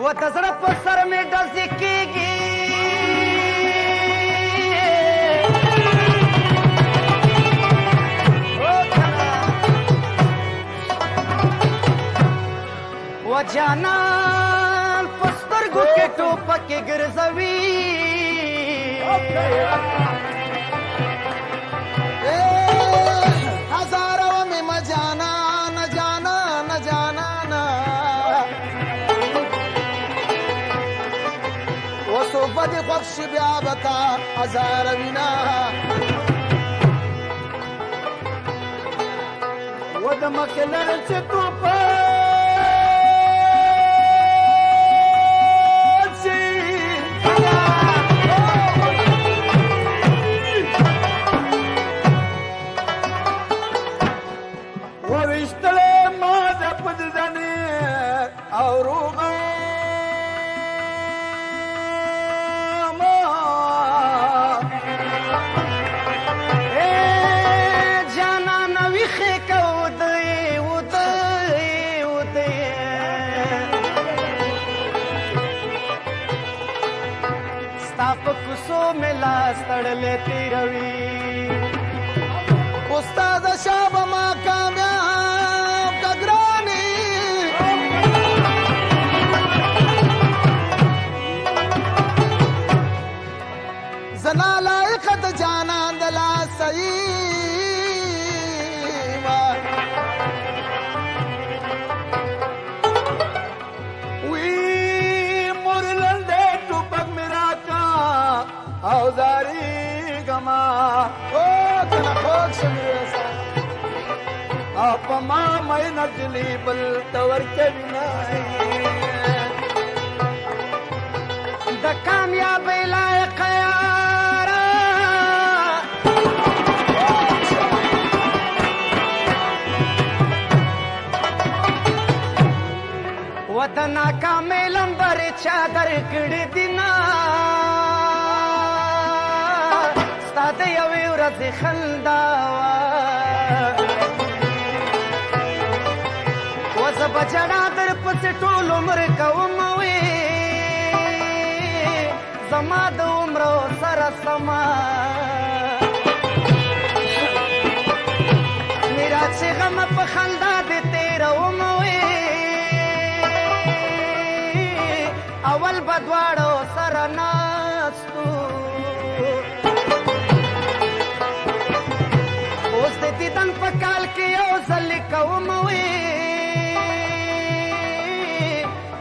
و د زړه په سر مې ډزې کېږي و جانان په سترګو کې ټوپکې ګرځوي هزاره مې مجانا نه جانا نه جانا نه وصوفه دې خوښ شي بیا به تا هزاره وینا و د مخې لړل چې ټوپک ستړلې تیروي استاد شاب ما کامیاب کګرانی زنا لایق د جانان د لا صحیح وی مورلنده ټوپک میرا کا او زاری گما او کنا خوک شمیرسا اپا ما مئی نجلی بل تور کبینائی دا کامیابی لائق یارا و دا ناکامی لمبر چادر کڑی دینا د یوې ورځې خندا وه و زه به ژړا در پسې ټول عمر کوم وې زما د عمرو سره سما میرا چې غم په خندا دې تېروم وې اول به دواړو سره ناستو دیدن په کال کې یو ځل کوم وې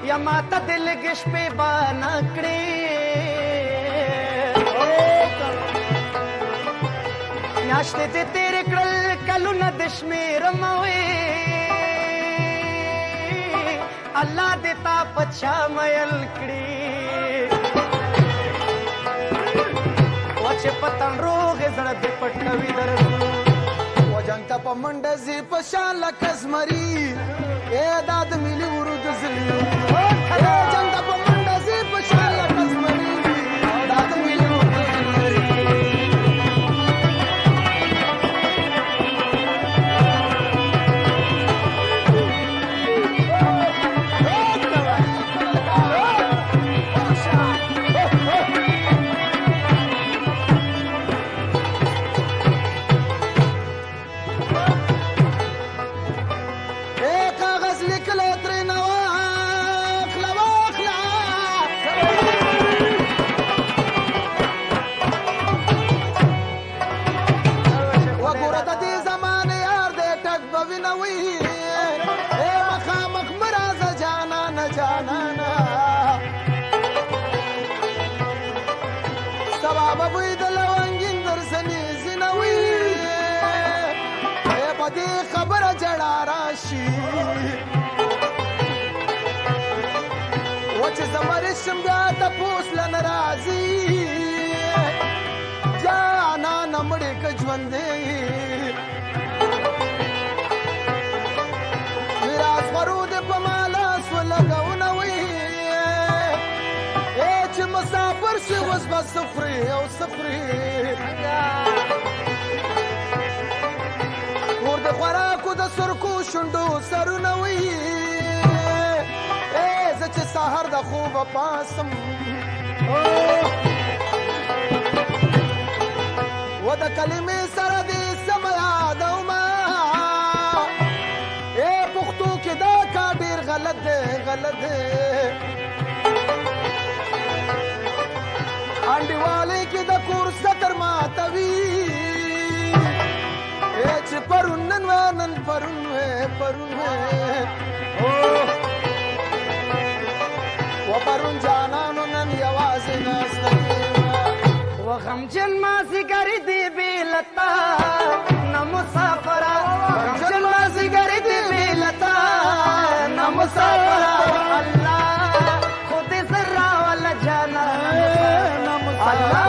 یا ماته د لږ شپې بانه کړې میاشتې دې تېرې کړل کلونه د شمېرم وې الله دې تا په چا میل کړي و چې پتن روغې زړه دې پټ کوي درځو جنگ تا پا منڈزی پشان لکس مری اے داد ملی ورود زلی اے جنگ تا پا منڈزی پشان لکس مری داد ملی ورود زلی خبر جڑا راشی وچ زمرشم بیا تپوس لن رازی جانا نمڑی کجوندے میراز خرود پمالا سولگونوی ایچ مسافر شی وزبا سفری او سفری ورد خوراکو د سرکو شندو سرونه وي ای زه چې سحر د خوب پاسم و د کلمې سره دې سم یادوما اے پښتو کې دا کار ډېر غلط دی غلط دی انډیوالۍ کې د کور ستر ماتوي اے چې پرون نن وه نن پرون وې پرون وې و پرون جانانو نن یوازې ناسته و غمجن مازدیګر دی بې لتا نه مسافره غمجن مازدیګر دی بې لتا نه مسافره الله خود زرا ولا جانا الله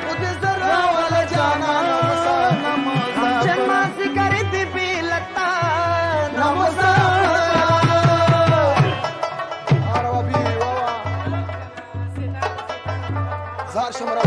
خود زرا ولا جانا غمجن مازدیګر دی بې لتا نه مسافره زار شمرا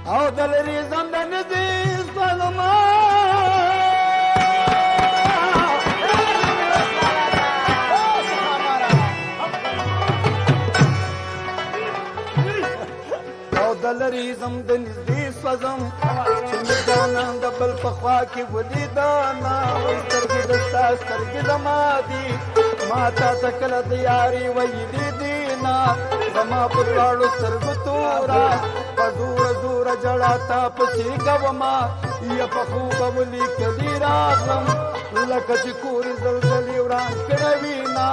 او دلری زندن دی سلمان دلری زم د نږدې سوځم چې مې جانان د بل په خوا کې ولیدانا سترګې د ستا سترګې زما دي ما تا ته کله د یاري ویلي دي نه زما په دواړو سترګو توره په زوره زوره ژړا تا پسې کومه یا په خوبه ولیکلي راغلم لکه چې کورې زلزلې وران کړی وي نه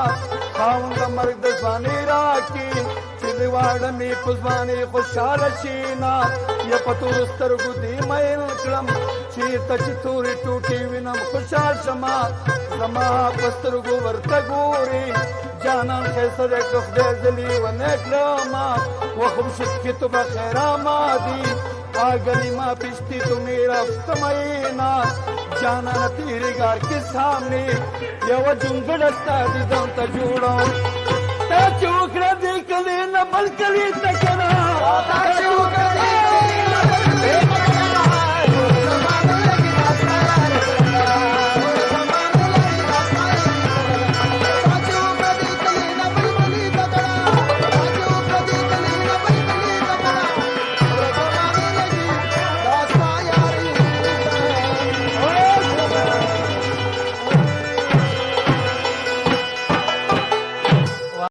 خاوند د مرګ د ځوانۍ راکړي چې د واړه مې په ځوانۍ خوشحاله شي نه یا په تورو سترګو دې میل کړم چېرته چې تورې ټوټې وینم خوشحال شمه زما په سترګو ورته ګورې جانان ښایسته دی که خدای ځلې ونه کړمه وخم شد تو بخیر آمادی آگلی ماں پشتی تو میرا فتمائینا جانا نہ تیرے گار کے سامنے یا وہ جنگڑستا دی دم تا جوڑا تا چوکڑا دیکھ لینا بلکلی تکنا تا چوکڑا دیکھ